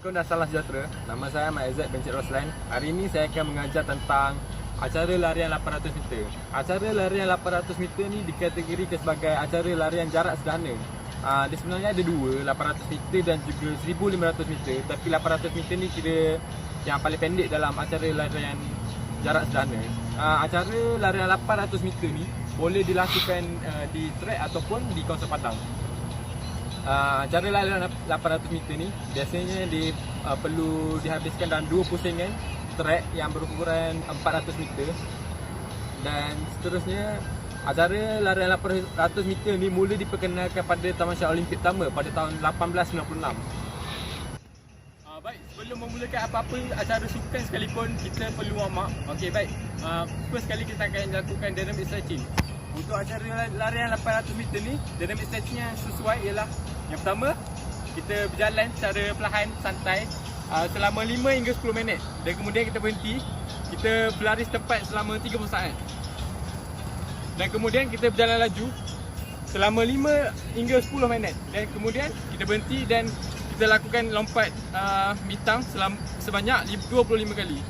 Assalamualaikum dan salam sejahtera. Nama saya Ahmad Aizat bin Cik Roslan. Hari ini saya akan mengajar tentang acara larian 800 meter. Acara larian 800 meter ni dikategorikan sebagai acara larian jarak sederhana. Dia sebenarnya ada dua, 800 meter dan juga 1500 meter. Tapi 800 meter ni kira yang paling pendek dalam acara larian jarak sederhana. Acara larian 800 meter ni boleh dilakukan di trek ataupun di kawasan padang. Cara larian 800 meter ni biasanya perlu dihabiskan dalam 2 pusingan trek yang berukuran 400 meter. Dan seterusnya, acara larian 800 meter ni mula diperkenalkan pada Tamasya Olimpik pertama pada tahun 1896. Baik, sebelum memulakan apa-apa acara sukan sekalipun, kita perlu warm up. Okey, baik. First sekali kita akan lakukan dynamic stretching. Untuk acara larian 800 meter ni, dynamic stretching yang sesuai ialah yang pertama, kita berjalan secara perlahan, santai selama 5 hingga 10 minit. Dan kemudian kita berhenti, kita berlari setempat selama 30 saat. Dan kemudian kita berjalan laju selama 5 hingga 10 minit. Dan kemudian kita berhenti dan kita lakukan lompat bintang sebanyak 25 kali.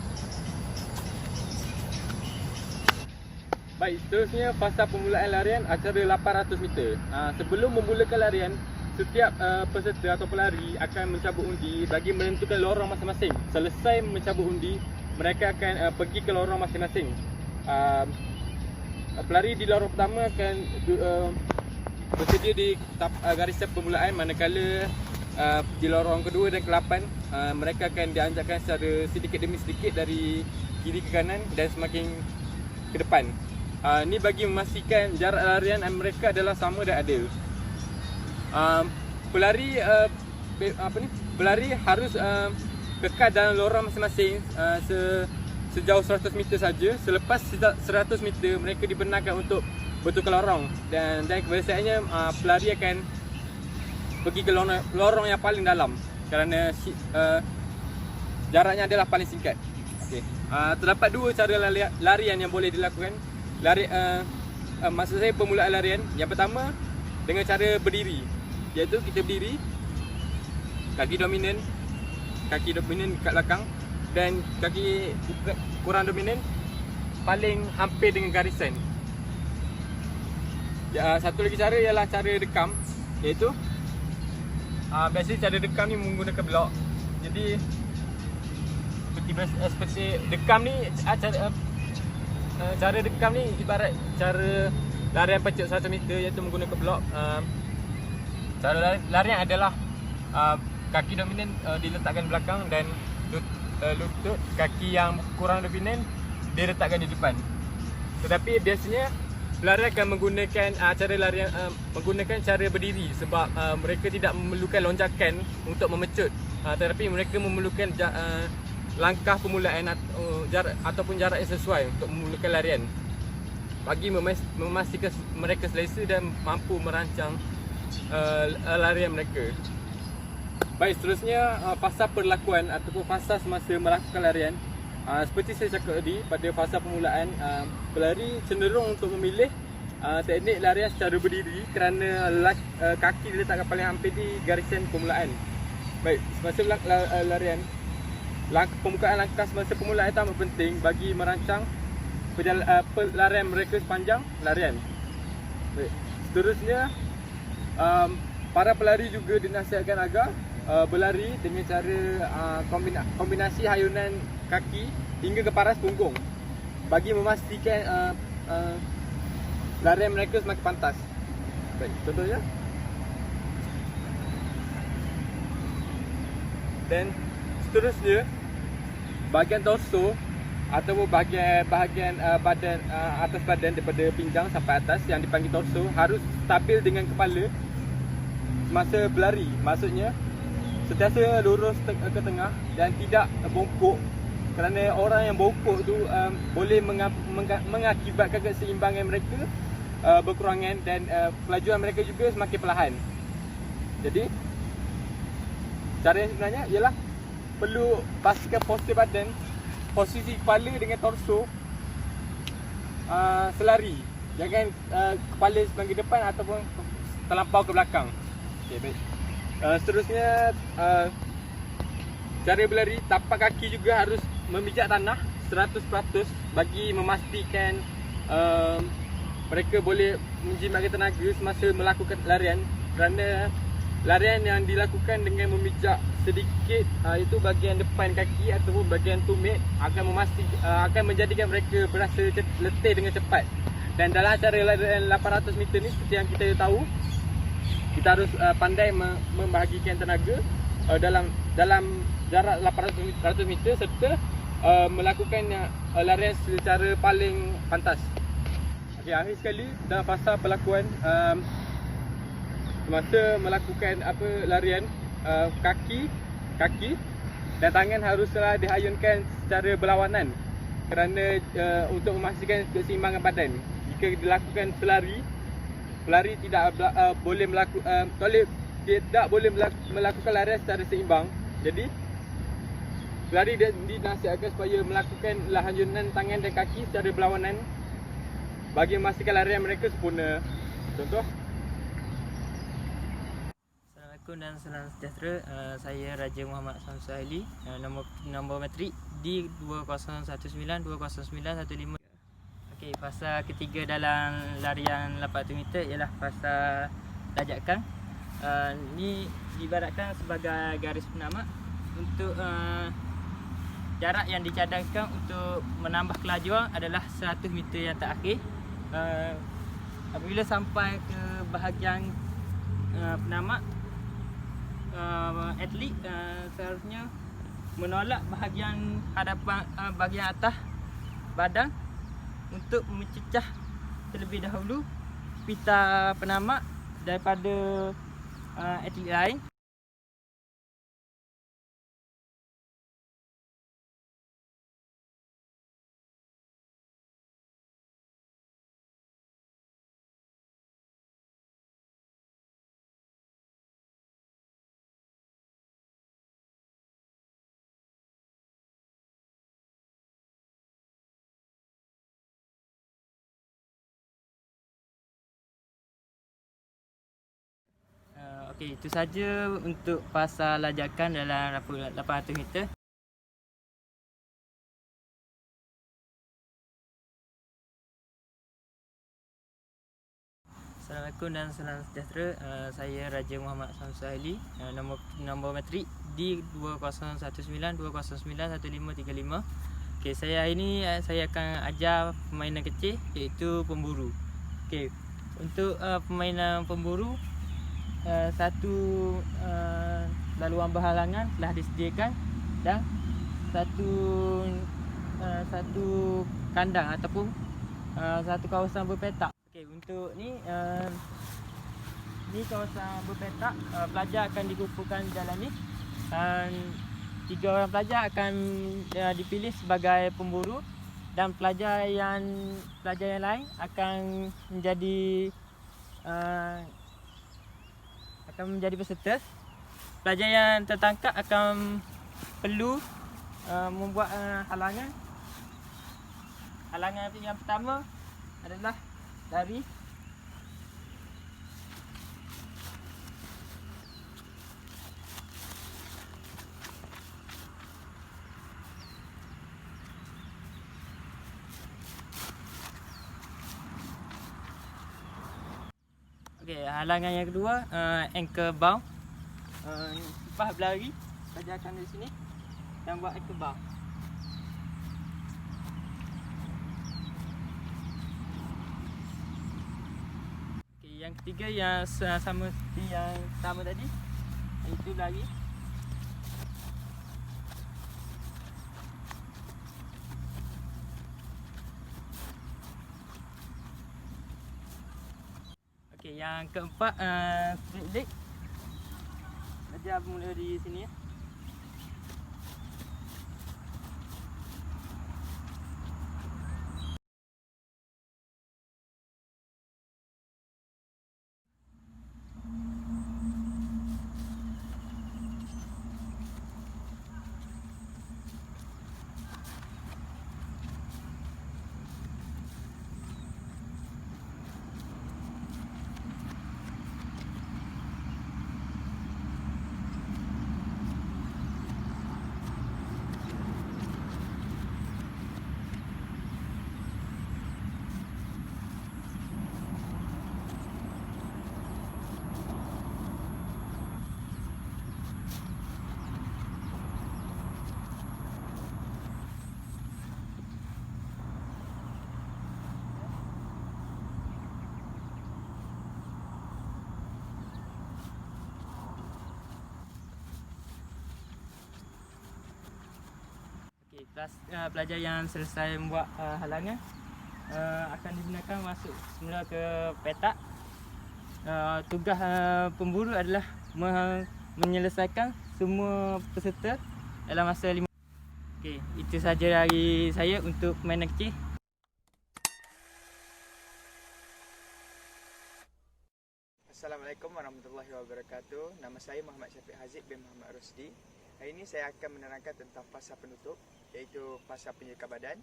Baik, seterusnya fasa permulaan larian acara 800 meter. Sebelum memulakan larian, setiap peserta atau pelari akan mencabut undi bagi menentukan lorong masing-masing. Selesai mencabut undi, mereka akan pergi ke lorong masing-masing. Pelari di lorong pertama akan bersedia di garisan permulaan, manakala di lorong kedua dan ke-8 mereka akan dianjakkan secara sedikit demi sedikit dari kiri ke kanan dan semakin ke depan. Ini bagi memastikan jarak larian mereka adalah sama dan adil. Pelari harus kekal dalam lorong masing-masing sejauh 100 meter saja. Selepas 100 meter mereka dibenarkan untuk bertukar lorong dan kebiasaannya pelari akan pergi ke lorong yang paling dalam kerana jaraknya adalah paling singkat. Okay. Terdapat dua cara larian yang boleh dilakukan. Maksud saya permulaan larian. Yang pertama dengan cara berdiri, iaitu kita berdiri, kaki dominan dekat belakang dan kaki kurang dominan paling hampir dengan garisan. Satu lagi cara ialah cara dekam, iaitu biasanya cara dekam ni menggunakan blok. Jadi seperti dekam ni, cara dekam ni ibarat cara larian pecut 100 meter, iaitu menggunakan blok. Cara larian adalah kaki dominan diletakkan di belakang dan lutut kaki yang kurang dominan diletakkan di depan. Tetapi biasanya pelari akan menggunakan menggunakan cara berdiri sebab mereka tidak memerlukan lonjakan untuk memecut, tetapi mereka memerlukan langkah permulaan ataupun jarak yang sesuai untuk memulakan larian bagi memastikan mereka selesa dan mampu merancang larian mereka. Baik, seterusnya fasa perlakuan ataupun fasa semasa melakukan larian. Seperti saya cakap tadi, pada fasa permulaan pelari cenderung untuk memilih teknik larian secara berdiri kerana kaki diletakkan paling hampir di garisan permulaan. Baik, semasa larian, pembukaan langkah semasa permulaan itu amat penting bagi merancang pelarian mereka sepanjang larian. Baik, seterusnya para pelari juga dinasihatkan agar berlari dengan cara kombinasi hayunan kaki hingga ke paras punggung bagi memastikan larian mereka semakin pantas. Baik, contohnya. Dan seterusnya, bahagian torso ataupun bahagian badan, atas badan daripada pinggang sampai atas yang dipanggil torso harus stabil dengan kepala semasa berlari. Maksudnya sentiasa lurus ke tengah dan tidak bongkok, kerana orang yang bongkok tu boleh mengakibatkan keseimbangan mereka berkurangan dan kelajuan mereka juga semakin perlahan. Jadi cara yang sebenarnya ialah perlu pastikan postur badan, posisi kepala dengan torso selari. Jangan kepala semakin depan ataupun terlampau ke belakang. Okay, baik. Seterusnya cara berlari, tapak kaki juga harus memijak tanah 100% bagi memastikan mereka boleh menjimatkan tenaga semasa melakukan larian, kerana larian yang dilakukan dengan memijak sedikit itu bahagian depan kaki ataupun bahagian tumit akan menjadikan mereka berasa letih dengan cepat. Dan dalam acara larian 800 meter ni, seperti yang kita tahu, kita harus pandai membahagikan tenaga dalam jarak 800 meter serta melakukan larian secara paling pantas. Okey, akhir sekali dalam fasa pelakuan semasa melakukan larian, kaki dan tangan haruslah dihayunkan secara berlawanan kerana untuk memastikan keseimbangan badan. Jika dilakukan pelari tidak boleh melakukan larian secara seimbang. Jadi pelari dinasihatkan supaya melakukan hayunan tangan dan kaki secara berlawanan bagi memastikan larian mereka sempurna. Contoh. Assalamualaikum dan salam sejahtera. Saya Raja Muhammad Samsul Ali. Nombor matrik D2019209115. Okey, fasa ketiga dalam larian 800 meter ialah fasa lajakan. Ni diibaratkan sebagai garis penamat untuk jarak yang dicadangkan untuk menambah kelajuan adalah 100 meter yang terakhir. Apabila sampai ke bahagian penamat, atlet seharusnya menolak bahagian hadapan bahagian atas badan untuk mencecah terlebih dahulu pita penamat daripada atlet lain. Okey, itu saja untuk fasa lajakan dalam 800 meter. Assalamualaikum dan salam sejahtera. Saya Raja Muhammad Samsul Ali. Nombor matrik D201920911535. Okey, hari ini saya akan ajar permainan kecil iaitu pemburu. Okey, untuk permainan pemburu, satu laluan berhalangan telah disediakan dan satu kandang ataupun satu kawasan berpetak. Okey, untuk ni kawasan berpetak. Pelajar akan dikumpulkan di dalam ni dan 3 orang pelajar akan dipilih sebagai pemburu dan pelajar yang lain akan menjadi peserta. Pelajar yang tertangkap akan perlu membuat halangan. Halangan yang pertama adalah dari halangan yang kedua, ankle bound. Lepas berlari, pelajar akan dari sini dan buat ankle bound. Okey, yang ketiga yang sama seperti yang pertama tadi, iaitu lari. Okey, yang keempat, straight leg. Belajar bermula di sini ya. pelajar yang selesai membuat halangan akan digunakan masuk semula ke petak. Tugas pemburu adalah menyelesaikan semua peserta dalam masa 5. Okey, itu saja dari saya untuk permainan kecil. Assalamualaikum warahmatullahi wabarakatuh. Nama saya Muhammad Syafiq Haziq bin Muhammad Rosdi. Hari ini saya akan menerangkan tentang fasa penutup, iaitu fasa penyelidikan badan,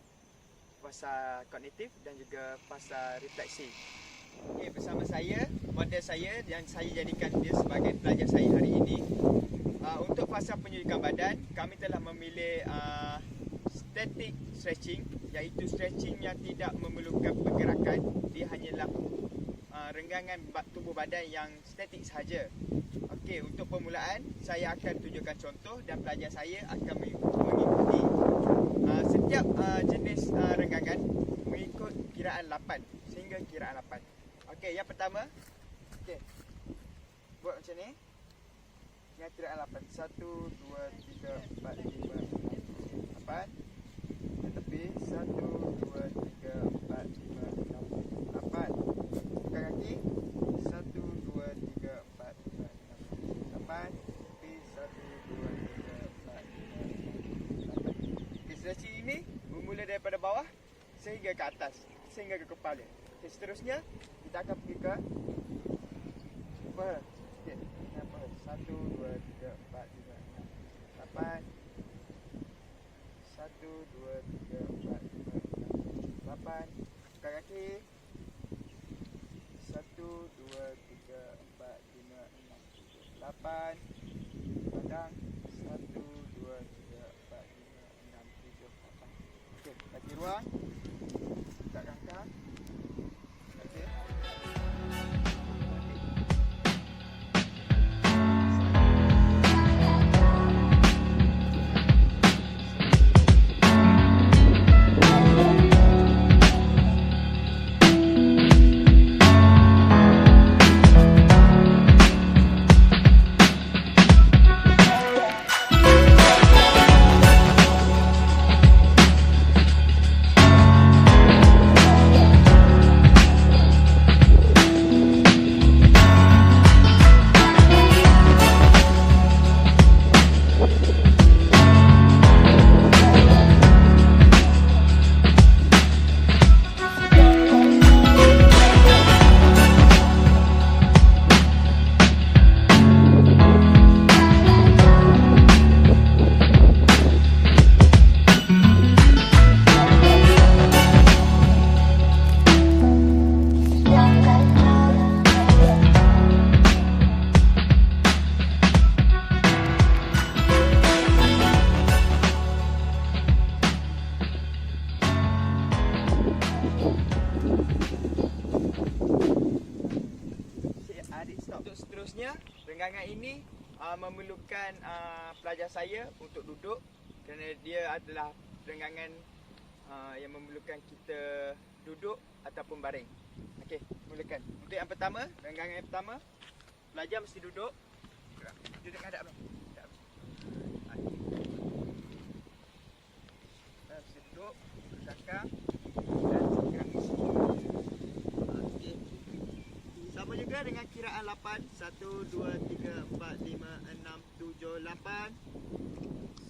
fasa kognitif dan juga fasa refleksi. Okay, bersama saya, model saya yang saya jadikan dia sebagai pelajar saya hari ini. Untuk fasa penyelidikan badan, kami telah memilih static stretching, iaitu stretching yang tidak memerlukan pergerakan. Dia hanyalah renggangan tubuh badan yang statik sahaja. Okey, untuk permulaan saya akan tunjukkan contoh dan pelajar saya akan mengikuti setiap jenis renggangan mengikut kiraan 8 sehingga kiraan 8. Okey, yang pertama, okey, buat macam ni. Dengan kiraan 8. 1 2 3 4 5 6 8. Ke tepi 1 2 3 4 5 6 8. Buka kaki 1 2 3 4 5 6 8. Tepi 1 2 3 4 5 6 8. Okey, stretching ini bermula daripada bawah sehingga ke atas, sehingga ke kepala. Okey, seterusnya kita akan pergi ke paha. Okey, dengan paha 1 2 3 4 5 6 8. 1 2 3 4 5 6 8. Buka kaki 1 2 3 4 5 6 8. Padang 1 2 3 4 5 6 7 8. Okey, bagi ruang. Buka kangkang. Okey. Untuk seterusnya, renggangan ini memerlukan pelajar saya untuk duduk kerana dia adalah renggangan yang memerlukan kita duduk ataupun baring. Okey, mulakan. Untuk yang pertama, renggangan yang pertama, pelajar mesti duduk. Duduk menghadap ni. Okey. Mesti duduk, belakang dan gerak isi. Okey. Sama juga dengan kiraan 8. 1 2 3 4 5 6 7 8.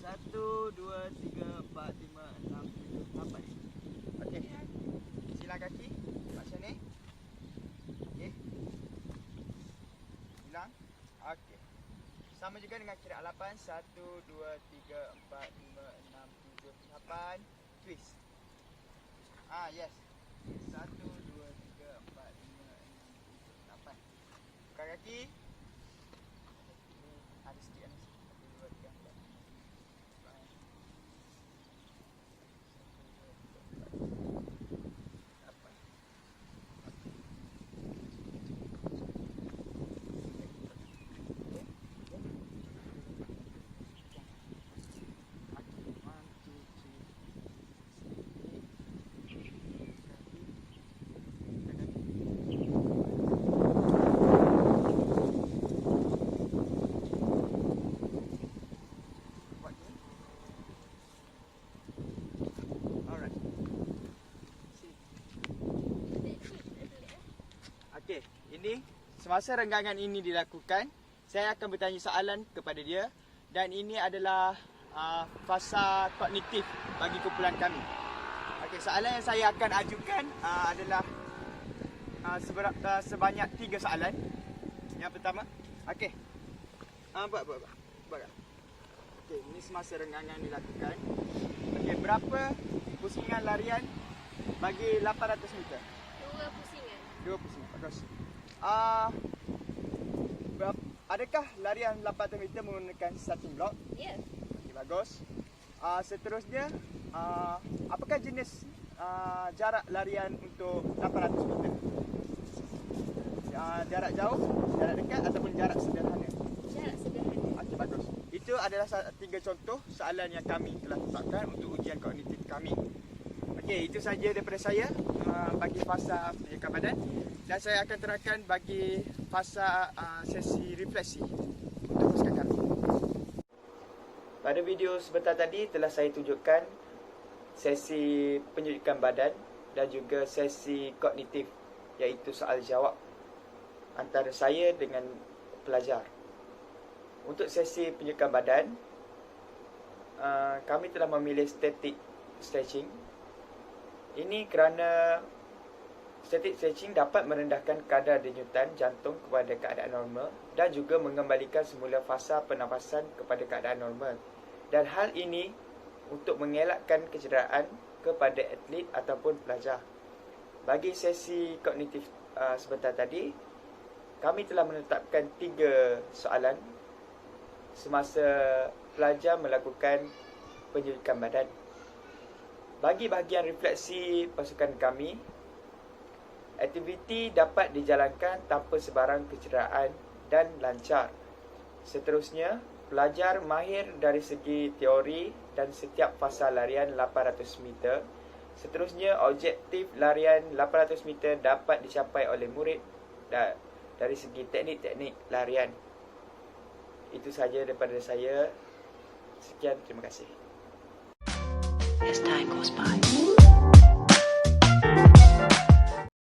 1 2 3 4 5 6 7 8. Okey. Silang kaki macam ni. Okey. Silang. Okey. Sama juga dengan kiraan 8. 1 2 3 4 5 6 7 8. Twist. Yes. 1 2 3 4 5 6 7 8. Buka kaki. Ada sikit ni. 1 2 3 4 8. Okey, ini semasa renggangan ini dilakukan, saya akan bertanya soalan kepada dia dan ini adalah fasa kognitif bagi kumpulan kami. Okey, soalan yang saya akan ajukan adalah sebanyak 3 soalan. Yang pertama, okey. Buat. Okey, ini semasa renggangan dilakukan. Okey, berapa pusingan larian bagi 800 meter? 2 pusingan. 2 pusingan. Bagus. Adakah larian 800 meter menggunakan starting block? Ya. Okey, bagus. Seterusnya, apakah jenis jarak larian untuk 800 meter? Jarak jauh, jarak dekat ataupun jarak sederhana? Jarak sederhana. Okey, bagus. Itu adalah 3 contoh soalan yang kami telah tetapkan untuk ujian kognitif kami. Okey, itu saja daripada saya bagi fasa penyekat badan dan saya akan terangkan bagi fasa sesi refleksi untuk pasukan kami. Pada video sebentar tadi telah saya tunjukkan sesi penyejukan badan dan juga sesi kognitif iaitu soal jawab antara saya dengan pelajar. Untuk sesi penyejukan badan, kami telah memilih static stretching. Ini kerana static stretching dapat merendahkan kadar denyutan jantung kepada keadaan normal dan juga mengembalikan semula fasa pernafasan kepada keadaan normal. Dan hal ini untuk mengelakkan kecederaan kepada atlet ataupun pelajar. Bagi sesi kognitif sebentar tadi, kami telah menetapkan 3 soalan semasa pelajar melakukan penyejukan badan. Bagi bahagian refleksi pasukan kami, aktiviti dapat dijalankan tanpa sebarang kecederaan dan lancar. Seterusnya, pelajar mahir dari segi teori dan setiap fasa larian 800 meter. Seterusnya, objektif larian 800 meter dapat dicapai oleh murid dari segi teknik-teknik larian. Itu sahaja daripada saya. Sekian, terima kasih. As time goes by.